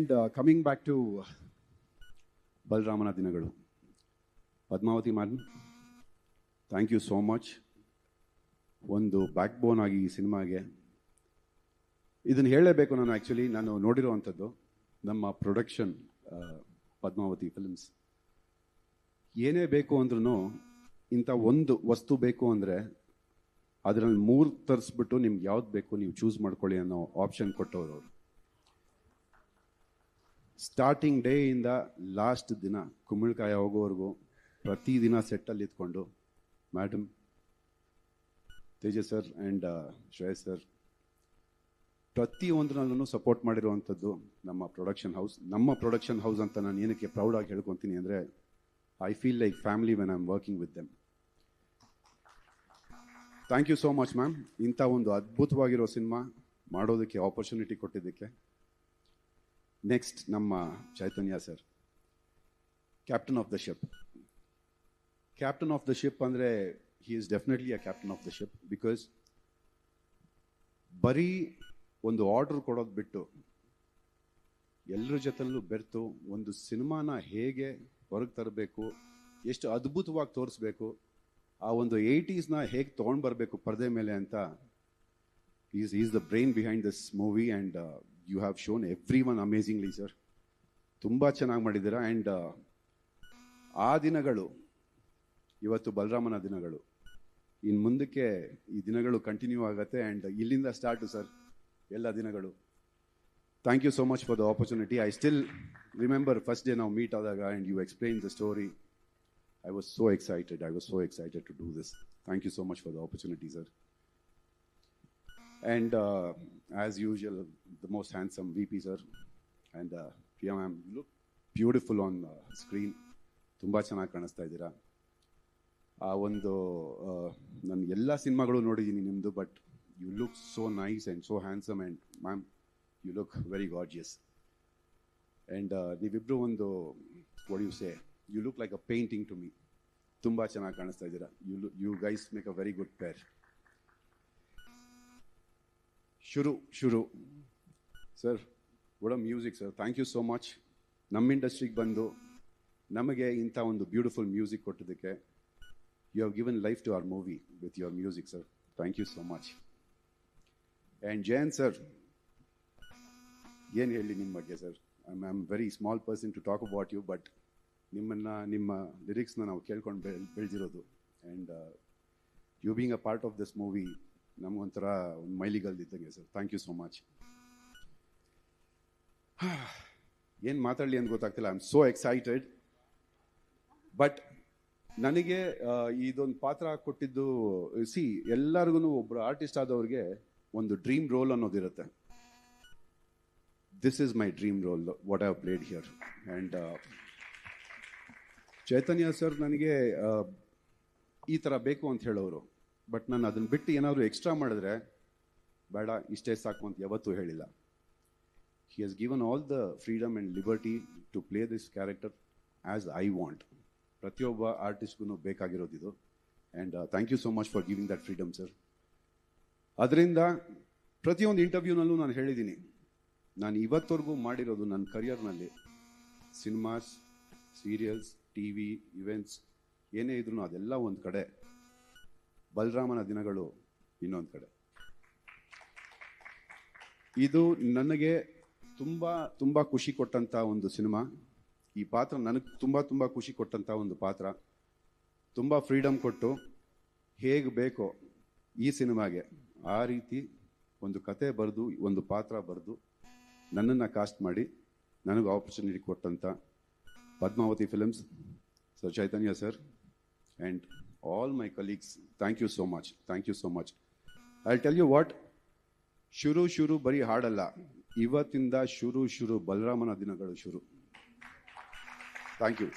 And coming back to ಬಲರಾಮನ ದಿನಗಳು, Padmavathi madam, thank you so much. ಒಂದು ಬ್ಯಾಕ್ ಬೋನ್ ಆಗಿ ಈ ಸಿನಿಮಾಗೆ ಇದನ್ನು ಹೇಳಲೇಬೇಕು. ನಾನು ನೋಡಿರುವಂಥದ್ದು ನಮ್ಮ ಪ್ರೊಡಕ್ಷನ್ ಪದ್ಮಾವತಿ ಫಿಲ್ಮ್ಸ್. ಏನೇ ಬೇಕು ಅಂದ್ರೂ ಇಂಥ ಒಂದು ವಸ್ತು ಬೇಕು ಅಂದರೆ ಅದರಲ್ಲಿ 3 ತರಿಸ್ಬಿಟ್ಟು ನಿಮ್ಗೆ ಯಾವ್ದು ಬೇಕು ನೀವು ಚೂಸ್ ಮಾಡ್ಕೊಳ್ಳಿ ಅನ್ನೋ ಆಪ್ಷನ್ ಕೊಟ್ಟವರು ಅವರು. ಸ್ಟಾರ್ಟಿಂಗ್ ಡೇ ಇಂದ ಲಾಸ್ಟ್ ದಿನ ಕುಂಬಳಕಾಯಿ ಹೋಗೋವರೆಗೂ ಪ್ರತಿದಿನ ಸೆಟ್ಟಲ್ಲಿ ಇದ್ಕೊಂಡು madam, Tejas sir and Shreyas sir ಪ್ರತಿಯೊಂದರಲ್ಲೂ ಸಪೋರ್ಟ್ ಮಾಡಿರುವಂಥದ್ದು ನಮ್ಮ ಪ್ರೊಡಕ್ಷನ್ ಹೌಸ್ ಅಂತ ನಾನು ಏನಕ್ಕೆ ಪ್ರೌಡಾಗಿ ಹೇಳ್ಕೊತೀನಿ ಅಂದರೆ, I feel like family when I am working with them. Thank you so much ma'am, ಇಂಥ ಒಂದು ಅದ್ಭುತವಾಗಿರೋ ಸಿನಿಮಾ ಮಾಡೋದಕ್ಕೆ ಆಪರ್ಚುನಿಟಿ ಕೊಟ್ಟಿದ್ದಕ್ಕೆ. ನೆಕ್ಸ್ಟ್ ನಮ್ಮ Chaitanya sir, captain of the ship. Captain of the ship ಅಂದರೆ he is definitely a captain of the ship. Because ಬರೀ ಒಂದು order ಕೊಡೋದು ಬಿಟ್ಟು ಎಲ್ಲರ ಜೊತೆಲೂ ಬೆರೆತು ಒಂದು ಸಿನಿಮಾನ ಹೇಗೆ ಹೊರಗೆ ತರಬೇಕು, ಎಷ್ಟು ಅದ್ಭುತವಾಗಿ ತೋರಿಸ್ಬೇಕು, ಆ ಒಂದು 80s ಹೇಗೆ ತೊಗೊಂಡು ಬರಬೇಕು ಪರದೆ ಮೇಲೆ ಅಂತ, is the brain behind this movie. And you have shown every one amazingly sir. ತುಂಬ ಚೆನ್ನಾಗಿ ಮಾಡಿದ್ದೀರಾ. ಆ್ಯಂಡ್ ಆ ದಿನಗಳು ಇವತ್ತು ಬಲರಾಮನ ದಿನಗಳು. ಇನ್ನು ಮುಂದಕ್ಕೆ ಈ ದಿನಗಳು ಕಂಟಿನ್ಯೂ ಆಗುತ್ತೆ. ಆ್ಯಂಡ್ ಇಲ್ಲಿಂದ ಸ್ಟಾರ್ಟು ಸರ್ ಎಲ್ಲ ದಿನಗಳು. Thank you so much for the opportunity. I still remember first day ನಾವು ಮೀಟ್ ಆದಾಗ and you explain the story. I was so excited to do this. Thank you so much for the opportunity, sir. And as usual, the most handsome VP, sir. And Priya ma'am, you look beautiful on screen. Tumba ಚೆನ್ನಾಗಿ ಕಾಣಿಸ್ತಾ ಇದ್ದೀರಾ. ಆ ಒಂದು ನಾನು ಎಲ್ಲ ಸಿನಿಮಾಗಳು ನೋಡಿದ್ದೀನಿ ನಿಮ್ಮದು, but you look so nice and so handsome. And ma'am, you look very gorgeous. And ನೀವಿಬ್ಬರು ಒಂದು what you say, you look like a painting to me. ತುಂಬ ಚೆನ್ನಾಗಿ ಕಾಣಿಸ್ತಾ ಇದ್ದೀರಾ. You guys make a very good pair. ಶುರು sir, what a music sir. Thank you so much. ನಮ್ಮ ಇಂಡಸ್ಟ್ರಿಗೆ ಬಂದು ನಮಗೆ ಇಂಥ ಒಂದು ಬ್ಯೂಟಿಫುಲ್ ಮ್ಯೂಸಿಕ್ ಕೊಟ್ಟಿದ್ದಕ್ಕೆ. You have given life to our movie with your music sir. Thank you so much. And Jayan sir, ಏನು ಹೇಳಿ ನಿಮ್ಮ ಬಗ್ಗೆ sir. I am very small person to talk about you, but ನಿಮ್ಮ ಲಿರಿಕ್ಸ್ನ ನಾವು ಕೇಳ್ಕೊಂಡು ಬೆಳೆದಿರೋದು. And you being a part of this movie ನಮಗೊಂಥರ ಒಂದು ಮೈಲಿಗಲ್ದಿದ್ದಂಗೆ sir. Thank you so much. ಏನು ಮಾತಾಡಲಿ ಅಂತ ಗೊತ್ತಾಗ್ತಿಲ್ಲ. I am so excited. But ನನಗೆ ಇದೊಂದು ಪಾತ್ರ ಕೊಟ್ಟಿದ್ದು, ಎಲ್ಲರಿಗೂ ಒಬ್ಬರು ಆರ್ಟಿಸ್ಟ್ ಆದವ್ರಿಗೆ ಒಂದು ಡ್ರೀಮ್ ರೋಲ್ ಅನ್ನೋದಿರುತ್ತೆ. This is my dream roll, what I have played here. And Chaitanya sir ನನಗೆ ಈ ಥರ ಬೇಕು ಅಂತ ಹೇಳೋರು. ಬಟ್ ನಾನು ಅದನ್ನು ಬಿಟ್ಟು ಏನಾದರೂ ಎಕ್ಸ್ಟ್ರಾ ಮಾಡಿದ್ರೆ ಬೇಡ, ಇಷ್ಟೇ ಸಾಕು ಅಂತ ಯಾವತ್ತೂ ಹೇಳಿಲ್ಲ. He has given all the freedom and liberty to play this character as I want. ಪ್ರತಿಯೊಬ್ಬ ಆರ್ಟಿಸ್ಟ್ಗೂ ಬೇಕಾಗಿರೋದಿದು. And thank you so much for giving that freedom sir. ಅದರಿಂದ ಪ್ರತಿಯೊಂದು ಇಂಟರ್ವ್ಯೂನಲ್ಲೂ ನಾನು ಹೇಳಿದ್ದೀನಿ, ನಾನು ಇವತ್ತವರೆಗೂ ಮಾಡಿರೋದು ನನ್ನ ಕರಿಯರ್ನಲ್ಲಿ ಸಿನಿಮಾಸ್, ಸೀರಿಯಲ್ಸ್, TV, ಇವೆಂಟ್ಸ್ ಏನೇ ಇದ್ರೂ ಅದೆಲ್ಲ ಒಂದು ಕಡೆ, ಬಲರಾಮನ ದಿನಗಳು ಇನ್ನೊಂದು ಕಡೆ. ಇದು ನನಗೆ ತುಂಬ ಖುಷಿ ಕೊಟ್ಟಂಥ ಒಂದು ಸಿನಿಮಾ. ಈ ಪಾತ್ರ ನನಗೆ ತುಂಬ ಖುಷಿ ಕೊಟ್ಟಂಥ ಒಂದು ಪಾತ್ರ. ತುಂಬ ಫ್ರೀಡಮ್ ಕೊಟ್ಟು ಹೇಗೆ ಬೇಕೋ ಈ ಸಿನಿಮಾಗೆ ಆ ರೀತಿ ಒಂದು ಕತೆ ಬರೆದು, ಒಂದು ಪಾತ್ರ ಬರೆದು ನನ್ನನ್ನು ಕಾಸ್ಟ್ ಮಾಡಿ ನನಗೆ ಆಪರ್ಚುನಿಟಿ ಕೊಟ್ಟಂಥ Padmavati Films, Sir Chaitanya sir, and all my colleagues, thank you so much. Thank you so much. I'll tell you what, ಶುರು ಬರೀ ಹಾಡಲ್ಲ. ಇವತ್ತಿಂದ ಶುರು ಬಲರಾಮನ ದಿನಗಳು ಶುರು. Thank you.